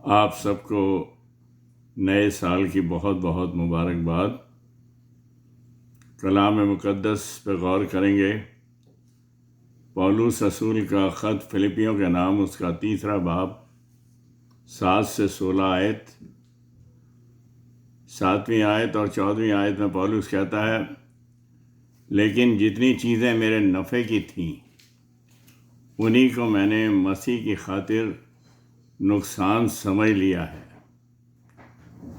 آپ سب کو نئے سال کی بہت بہت مبارکباد۔ کلام مقدس پہ غور کریں گے۔ پولس رسول کا خط فلپیوں کے نام، اس کا 3 باب 7 سے 16 آیت، 7ویں آیت اور 14ویں آیت میں پولس کہتا ہے، لیکن جتنی چیزیں میرے نفع کی تھیں انہی کو میں نے مسیح کی خاطر نقصان سمجھ لیا ہے۔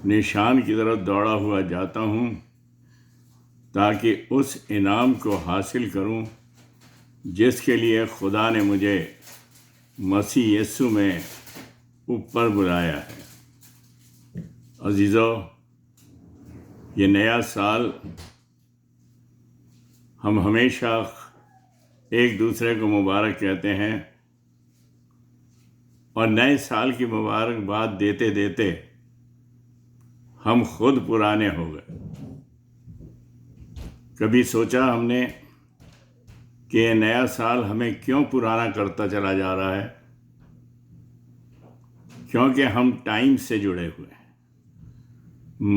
نشان کی طرف دوڑا ہوا جاتا ہوں تاکہ اس انعام کو حاصل کروں جس کے لیے خدا نے مجھے مسیح یسوع میں اوپر بلایا ہے۔ عزیزو، یہ نیا سال ہم ہمیشہ ایک دوسرے کو مبارک کہتے ہیں، اور نئے سال کی مبارکباد دیتے دیتے ہم خود پرانے ہو گئے۔ کبھی سوچا ہم نے کہ یہ نیا سال ہمیں کیوں پرانا کرتا چلا جا رہا ہے؟ کیونکہ ہم ٹائم سے جڑے ہوئے ہیں،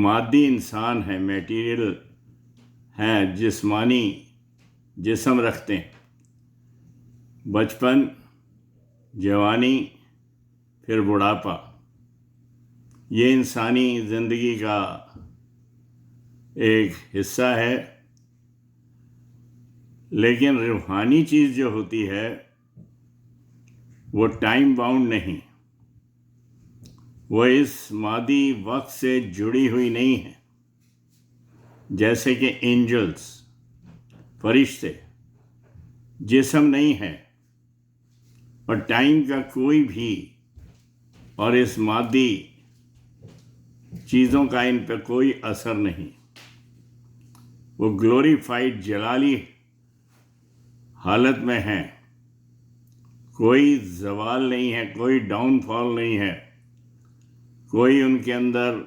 مادی انسان ہیں، میٹیریل ہیں، جسمانی جسم رکھتے ہیں۔ بچپن، جوانی، پھر بڑھاپا، یہ انسانی زندگی کا ایک حصہ ہے۔ لیکن روحانی چیز جو ہوتی ہے وہ ٹائم باؤنڈ نہیں، وہ اس مادی وقت سے جڑی ہوئی نہیں ہے۔ جیسے کہ اینجلز، فرشتے، جسم نہیں ہے اور ٹائم کا کوئی بھی اور اس مادی چیزوں کا ان پہ کوئی اثر نہیں۔ وہ گلوریفائڈ جلالی حالت میں ہیں، کوئی زوال نہیں ہے، کوئی ڈاؤن فال نہیں ہے، کوئی ان کے اندر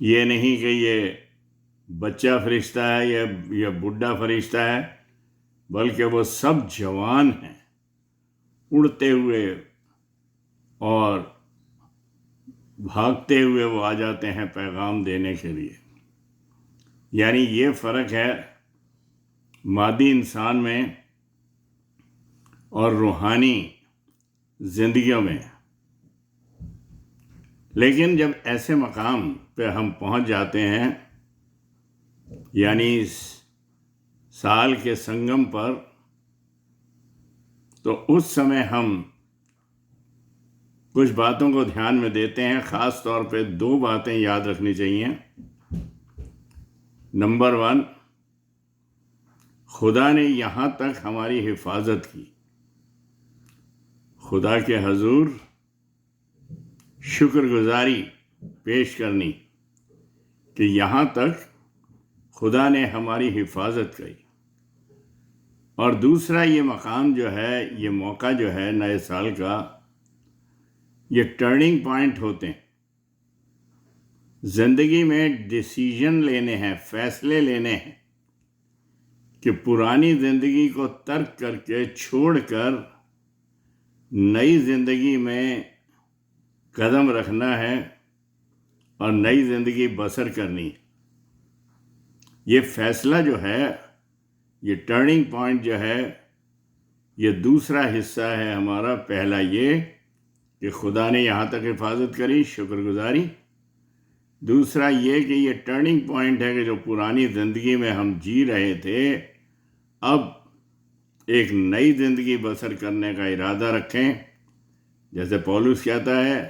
یہ نہیں کہ یہ بچہ فرشتہ ہے یا بڈھا فرشتہ ہے، بلکہ وہ سب جوان ہیں، اڑتے ہوئے اور بھاگتے ہوئے وہ آ جاتے ہیں پیغام دینے کے لیے۔ یعنی یہ فرق ہے مادی انسان میں اور روحانی زندگیوں میں۔ لیکن جب ایسے مقام پہ ہم پہنچ جاتے ہیں، یعنی اس سال کے سنگم پر، تو اس سمے ہم کچھ باتوں کو دھیان میں دیتے ہیں۔ خاص طور پہ 2 باتیں یاد رکھنی چاہیے۔ نمبر 1، خدا نے یہاں تک ہماری حفاظت کی۔ خدا کے حضور شکر گزاری پیش کرنی کہ یہاں تک خدا نے ہماری حفاظت کی۔ اور دوسرا، یہ مقام جو ہے، یہ موقع جو ہے نئے سال کا، یہ ٹرننگ پوائنٹ ہوتے ہیں۔ زندگی میں ڈیسیژن لینے ہیں، فیصلے لینے ہیں کہ پرانی زندگی کو ترک کر کے، چھوڑ کر نئی زندگی میں قدم رکھنا ہے اور نئی زندگی بسر کرنی ہے۔ یہ فیصلہ جو ہے، یہ ٹرننگ پوائنٹ جو ہے، یہ دوسرا حصہ ہے ہمارا۔ پہلا یہ کہ خدا نے یہاں تک حفاظت کری، شکر گزاری۔ دوسرا یہ کہ یہ ٹرننگ پوائنٹ ہے کہ جو پرانی زندگی میں ہم جی رہے تھے، اب ایک نئی زندگی بسر کرنے کا ارادہ رکھیں۔ جیسے پولس کہتا ہے،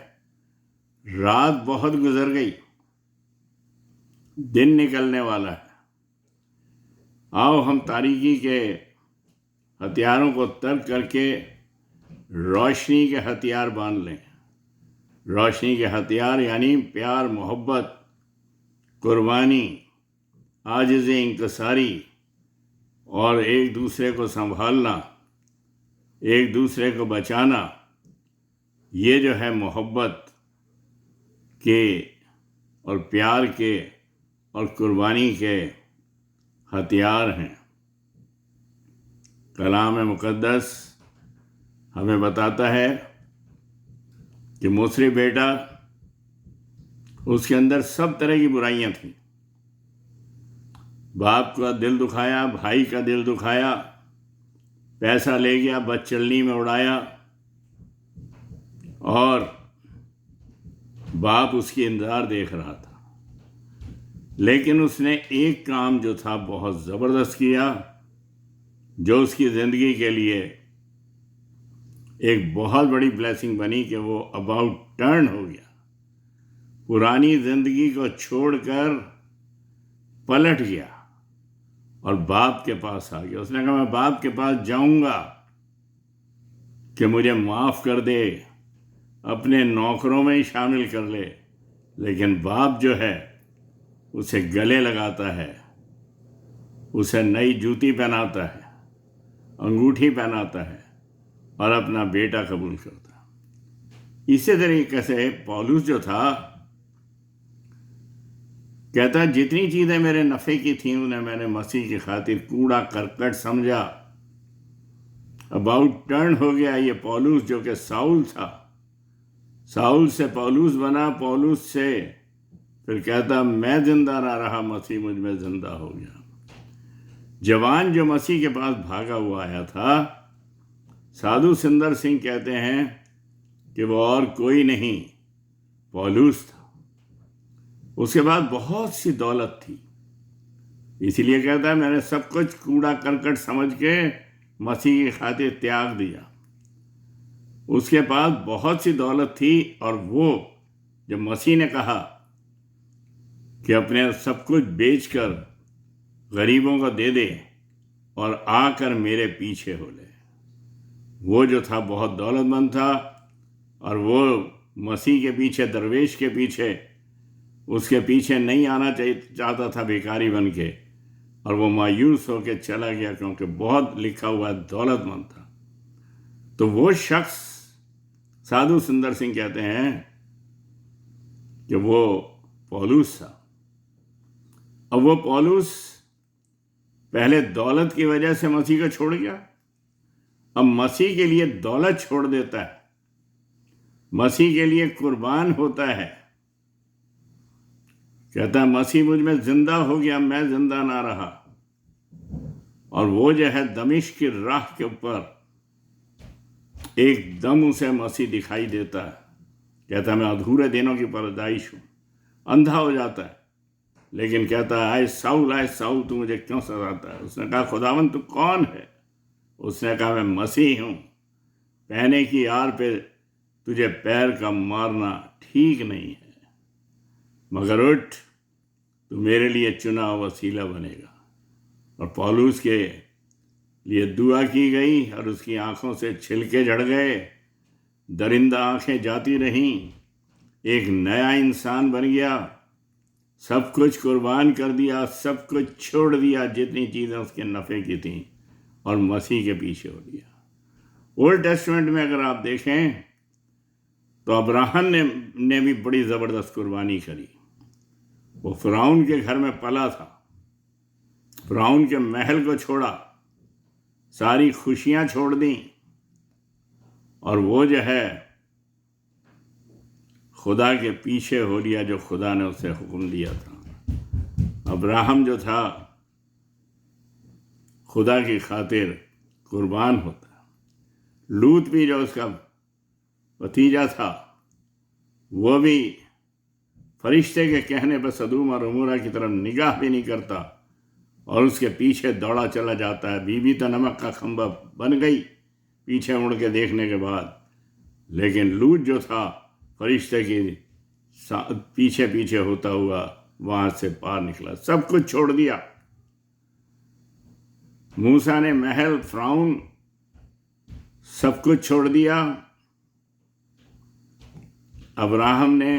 رات بہت گزر گئی، دن نکلنے والا ہے، آؤ ہم تاریکی کے ہتھیاروں کو ترک کر کے روشنی کے ہتھیار باندھ لیں۔ روشنی کے ہتھیار یعنی پیار، محبت، قربانی، عاجزی، انکساری، اور ایک دوسرے کو سنبھالنا، ایک دوسرے کو بچانا۔ یہ جو ہے محبت کے اور پیار کے اور قربانی کے ہتھیار ہیں۔ کلام مقدس ہمیں بتاتا ہے کہ مصری بیٹا، اس کے اندر سب طرح کی برائیاں تھیں. باپ کا دل دکھایا، بھائی کا دل دکھایا، پیسہ لے گیا، بد چلنی میں اڑایا، اور باپ اس کی انتظار دیکھ رہا تھا. لیکن اس نے ایک کام جو تھا بہت زبردست کیا، جو اس کی زندگی کے لیے ایک بہت بڑی بلیسنگ بنی کہ وہ اباؤٹ ٹرن ہو گیا. پرانی زندگی کو چھوڑ کر پلٹ گیا اور باپ کے پاس آ گیا. اس نے کہا میں باپ کے پاس جاؤں گا کہ مجھے معاف کر دے، اپنے نوکروں میں ہی شامل کر لے. لیکن باپ جو ہے اسے گلے لگاتا ہے، اسے نئی جوتی پہناتا ہے، انگوٹھی پہناتا ہے اور اپنا بیٹا قبول کرتا ہے. اسی طریقے سے پولس جو تھا کہتا جتنی چیزیں میرے نفع کی تھیں انہیں میں نے مسیح کی خاطر کوڑا کرکٹ سمجھا. اباؤٹ ٹرن ہو گیا یہ پولس جو کہ ساؤل تھا، ساؤل سے پولس بنا، پولس سے پھر کہتا میں زندہ نہ رہا، مسیح مجھ میں زندہ ہو گیا. جوان جو مسیح کے پاس بھاگا ہوا آیا تھا، سادھو سندر سنگھ کہتے ہیں کہ وہ اور کوئی نہیں، پولس تھا. اس کے بعد بہت سی دولت تھی، اسی لیے کہتا ہے میں نے سب کچھ کوڑا کرکٹ سمجھ کے مسیح کی خاطر تیاگ دیا. اس کے پاس بہت سی دولت تھی، اور وہ جب مسیح نے کہا کہ اپنے سب کچھ بیچ کر غریبوں کو دے دے اور آ کر میرے پیچھے ہو لے، وہ جو تھا بہت دولت مند تھا، اور وہ مسیح کے پیچھے، درویش کے پیچھے، اس کے پیچھے نہیں آنا چاہتا تھا بیکاری بن کے، اور وہ مایوس ہو کے چلا گیا کیونکہ بہت لکھا ہوا دولت مند تھا. تو وہ شخص سادھو سندر سنگھ کہتے ہیں کہ وہ پولس تھا. اب وہ پولس پہلے دولت کی وجہ سے مسیح کو چھوڑ گیا، اب مسیح کے لیے دولت چھوڑ دیتا ہے، مسیح کے لیے قربان ہوتا ہے. کہتا ہے مسیح مجھ میں زندہ ہو گیا، میں زندہ نہ رہا. اور وہ جو ہے دمشق کی راہ کے اوپر ایک دم اسے مسیح دکھائی دیتا ہے. کہتا ہے میں ادھورے دنوں کی پیدائش ہوں، اندھا ہو جاتا ہے، لیکن کہتا ہے اے ساؤل تو مجھے کیوں ستاتا ہے؟ اس نے کہا خداوند تو کون ہے؟ اس نے کہا میں مسیح ہوں. پہنے کی آر پہ تجھے پیر کا مارنا ٹھیک نہیں ہے، مگر اٹھ، تو میرے لیے چنا ہوا وسیلہ بنے گا. اور پولس کے لیے دعا کی گئی اور اس کی آنکھوں سے چھلکے جھڑ گئے، درندہ آنکھیں جاتی رہیں، ایک نیا انسان بن گیا. سب کچھ قربان کر دیا، سب کچھ چھوڑ دیا، جتنی چیزیں اس کے نفع کی تھیں، اور مسیح کے پیچھے ہو گیا. اولڈ ٹیسٹمنٹ میں اگر آپ دیکھیں تو ابراہیم نے بھی بڑی زبردست قربانی کری. وہ فرعون کے گھر میں پلا تھا، فرعون کے محل کو چھوڑا، ساری خوشیاں چھوڑ دیں، اور وہ جو ہے خدا کے پیچھے ہو لیا جو خدا نے اسے حکم دیا تھا. ابراہیم جو تھا خدا کی خاطر قربان ہوتا. لوط بھی جو اس کا بھتیجا تھا وہ بھی فرشتے کے کہنے پر سدوم اور عمورہ کی طرف نگاہ بھی نہیں کرتا اور اس کے پیچھے دوڑا چلا جاتا ہے. بیوی تو نمک کا کھمبا بن گئی پیچھے مڑ کے دیکھنے کے بعد، لیکن لوط جو تھا فرشتے کی پیچھے پیچھے ہوتا ہوا وہاں سے پار نکلا، سب کچھ چھوڑ دیا. موسیٰ نے محل، فرعون، سب کچھ چھوڑ دیا. ابراہیم نے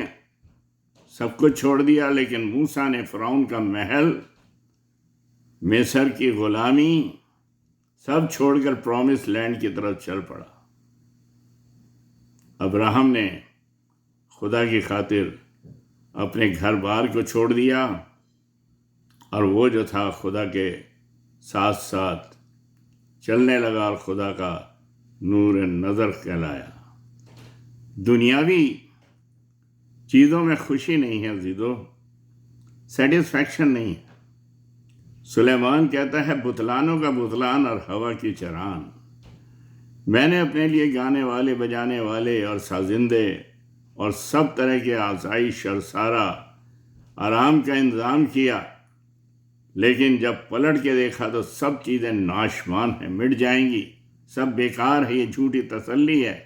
سب کچھ چھوڑ دیا، لیکن موسیٰ نے فرعون کا محل، مصر کی غلامی، سب چھوڑ کر پرومس لینڈ کی طرف چل پڑا. ابراہیم نے خدا کی خاطر اپنے گھر بار کو چھوڑ دیا، اور وہ جو تھا خدا کے ساتھ ساتھ چلنے لگا اور خدا کا نور نظر کہلایا. دنیاوی چیزوں میں خوشی نہیں ہے عزیزو، سیٹسفیکشن نہیں ہے۔ سلیمان کہتا ہے بتلانوں کا بتلان اور ہوا کی چران، میں نے اپنے لیے گانے والے، بجانے والے اور سازندے اور سب طرح کے آسائش اور سارا آرام کا انتظام کیا، لیکن جب پلٹ کے دیکھا تو سب چیزیں ناشمان ہیں، مٹ جائیں گی، سب بیکار ہے، یہ جھوٹی تسلی ہے،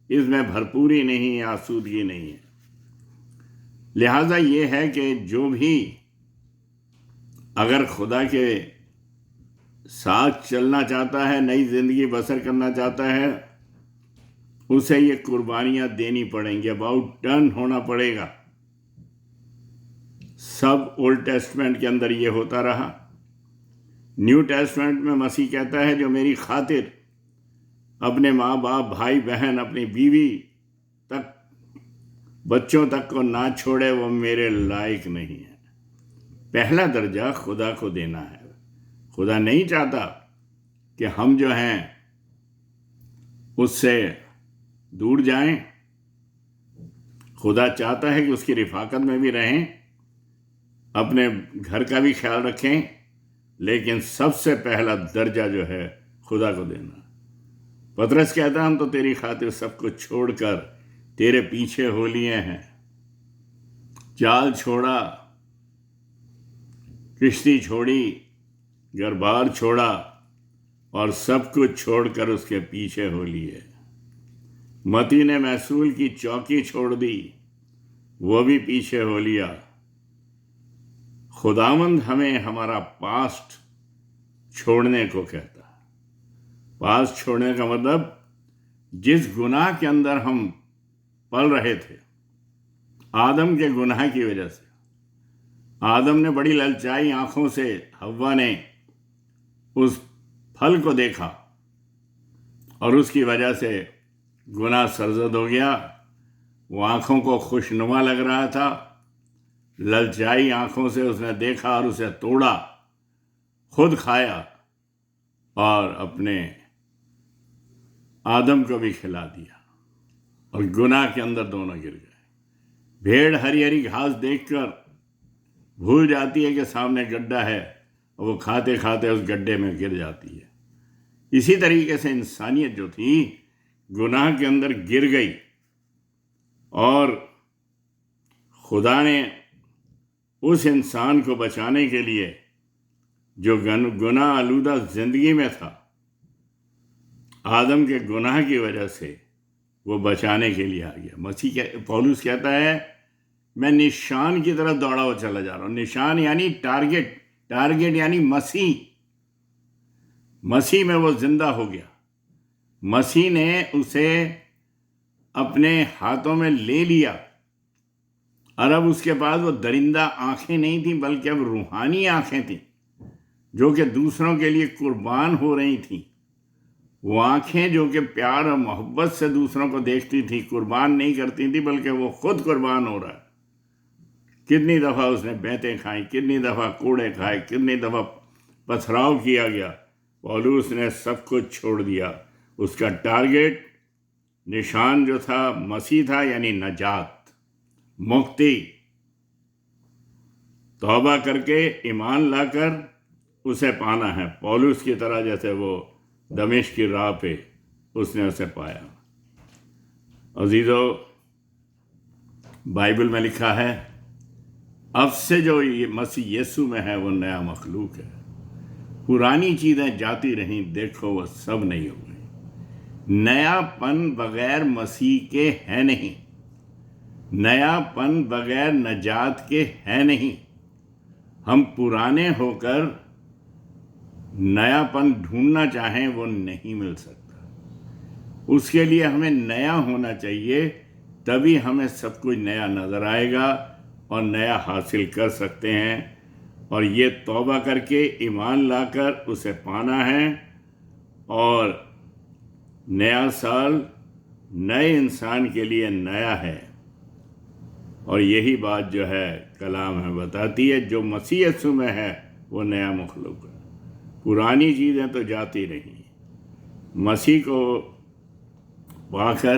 اس میں بھرپوری نہیں ہے، آسودگی نہیں ہے۔ لہٰذا یہ ہے کہ جو بھی اگر خدا کے ساتھ چلنا چاہتا ہے، نئی زندگی بسر کرنا چاہتا ہے، اسے یہ قربانیاں دینی پڑیں گی، اباؤٹ ٹرن ہونا پڑے گا۔ سب اولڈ ٹیسٹمنٹ کے اندر یہ ہوتا رہا۔ نیو ٹیسٹمنٹ میں مسیح کہتا ہے جو میری خاطر اپنے ماں باپ، بھائی بہن، اپنی بیوی تک، بچوں تک کو نہ چھوڑے وہ میرے لائق نہیں ہے۔ پہلا درجہ خدا کو دینا ہے۔ خدا نہیں چاہتا کہ ہم جو ہیں اس سے دور جائیں، خدا چاہتا ہے کہ اس کی رفاقت میں بھی رہیں، اپنے گھر کا بھی خیال رکھیں، لیکن سب سے پہلا درجہ جو ہے خدا کو دینا۔ پطرس کہتا ہم تو تیری خاطر سب کچھ چھوڑ کر تیرے پیچھے ہو لیے ہیں، جال چھوڑا، کشتی چھوڑی، گھر بار چھوڑا، اور سب کچھ چھوڑ کر اس کے پیچھے ہو لیے۔ متی نے محصول کی چوکی چھوڑ دی، وہ بھی پیچھے ہو لیا۔ خداوند ہمیں ہمارا پاسٹ چھوڑنے کو کہتا ہے۔ پاسٹ چھوڑنے کا مطلب جس گناہ کے اندر ہم پل رہے تھے، آدم کے گناہ کی وجہ سے، آدم نے بڑی للچائی آنکھوں سے، حوا نے اس پھل کو دیکھا اور اس کی وجہ سے گناہ سرزد ہو گیا۔ وہ آنکھوں کو خوشنما لگ رہا تھا، للچائی آنکھوں سے اس نے دیکھا اور اسے توڑا، خود کھایا اور اپنے آدم کو بھی کھلا دیا، اور گناہ کے اندر دونوں گر گئے۔ بھیڑ ہری ہری گھاس دیکھ کر بھول جاتی ہے کہ سامنے گڈھا ہے، اور وہ کھاتے کھاتے اس گڈھے میں گر جاتی ہے۔ اسی طریقے سے انسانیت جو تھی گناہ کے اندر گر گئی، اور خدا نے اس انسان کو بچانے کے لیے جو گناہ آلودہ زندگی میں تھا، آدم کے گناہ کی وجہ سے وہ بچانے کے لیے آ گیا۔ مسیح پولس کہتا ہے میں نشان کی طرف دوڑا ہوا چلا جا رہا ہوں۔ نشان یعنی ٹارگٹ، ٹارگٹ یعنی مسیح۔ مسیح میں وہ زندہ ہو گیا، مسیح نے اسے اپنے ہاتھوں میں لے لیا، اور اب اس کے پاس وہ درندہ آنکھیں نہیں تھیں، بلکہ اب روحانی آنکھیں تھیں جو کہ دوسروں کے لیے قربان ہو رہی تھیں۔ وہ آنکھیں جو کہ پیار اور محبت سے دوسروں کو دیکھتی تھیں، قربان نہیں کرتی تھیں، بلکہ وہ خود قربان ہو رہا ہے۔ کتنی دفعہ اس نے بیتیں کھائیں، کتنی دفعہ کوڑے کھائے، کتنی دفعہ پتھراؤ کیا گیا، پولس نے سب کچھ چھوڑ دیا۔ اس کا ٹارگٹ، نشان جو تھا مسیح تھا، یعنی نجات، مکتی۔ توبہ کر کے ایمان لا کر اسے پانا ہے، پولس کی طرح جیسے وہ دمشق کی راہ پہ اس نے اسے پایا۔ عزیزو، بائبل میں لکھا ہے اب سے جو مسیح یسو میں ہے وہ نیا مخلوق ہے، پرانی چیزیں جاتی رہیں، دیکھو وہ سب نئی ہو گئی۔ نیا پن بغیر مسیح کے ہے نہیں، نیا پن بغیر نجات کے ہے نہیں۔ ہم پرانے ہو کر نیا پن ڈھونڈنا چاہیں وہ نہیں مل سکتا۔ اس کے لیے ہمیں نیا ہونا چاہیے، تبھی ہمیں سب کچھ نیا نظر آئے گا اور نیا حاصل کر سکتے ہیں۔ اور یہ توبہ کر کے ایمان لا کر اسے پانا ہے، اور نیا سال نئے انسان کے لیے نیا ہے۔ اور یہی بات جو ہے کلام میں بتاتی ہے، جو مسیح یسوع میں ہے وہ نیا مخلوق ہے، پرانی چیزیں تو جاتی رہیں۔ مسیح کو پا کر